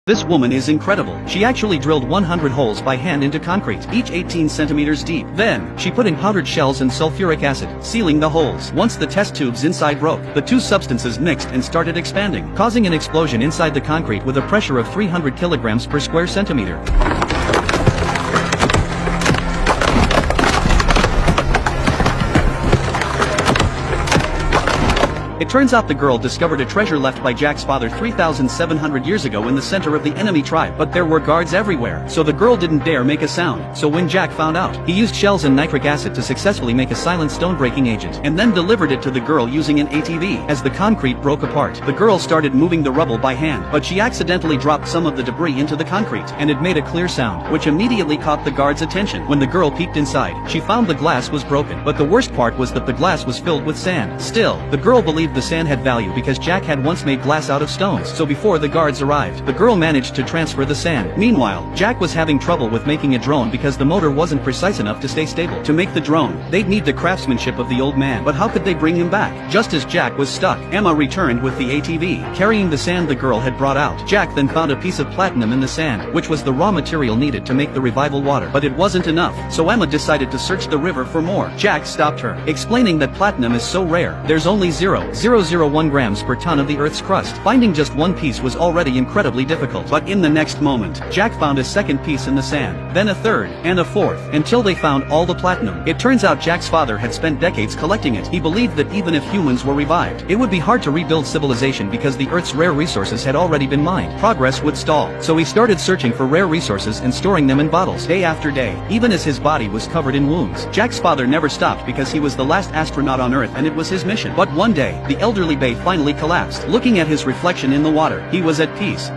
This woman is incredible. She actually drilled 100 holes by hand into concrete, each 18 centimeters deep. Then, she put in powdered shells and sulfuric acid, sealing the holes. Once the test tubes inside broke, the two substances mixed and started expanding, causing an explosion inside the concrete with a pressure of 300 kilograms per square centimeter. It turns out the girl discovered a treasure left by Jack's father 3,700 years ago in the center of the enemy tribe, but there were guards everywhere, so the girl didn't dare make a sound. So when Jack found out, he used shells and nitric acid to successfully make a silent stone-breaking agent, and then delivered it to the girl using an ATV. As the concrete broke apart, the girl started moving the rubble by hand, but she accidentally dropped some of the debris into the concrete, and it made a clear sound, which immediately caught the guards' attention. When the girl peeked inside, she found the glass was broken, but the worst part was that the glass was filled with sand. Still, the girl believed the sand had value because Jack had once made glass out of stones, so before the guards arrived, the girl managed to transfer the sand. Meanwhile, Jack was having trouble with making a drone because the motor wasn't precise enough to stay stable. To make the drone, they'd need the craftsmanship of the old man, but how could they bring him back? Just as Jack was stuck, Emma returned with the ATV, carrying the sand the girl had brought out. Jack then found a piece of platinum in the sand, which was the raw material needed to make the revival water, but it wasn't enough, so Emma decided to search the river for more. Jack stopped her, explaining that platinum is so rare, there's only 0.001 grams per ton of the Earth's crust. Finding just one piece was already incredibly difficult, but in the next moment, Jack found a second piece in the sand, then a third, and a fourth, until they found all the platinum. It turns out Jack's father had spent decades collecting it. He believed that even if humans were revived, it would be hard to rebuild civilization because the Earth's rare resources had already been mined. Progress would stall, so he started searching for rare resources and storing them in bottles, day after day, even as his body was covered in wounds. Jack's father never stopped because he was the last astronaut on Earth and it was his mission. But one day, the elderly Bay finally collapsed. Looking at his reflection in the water, he was at peace.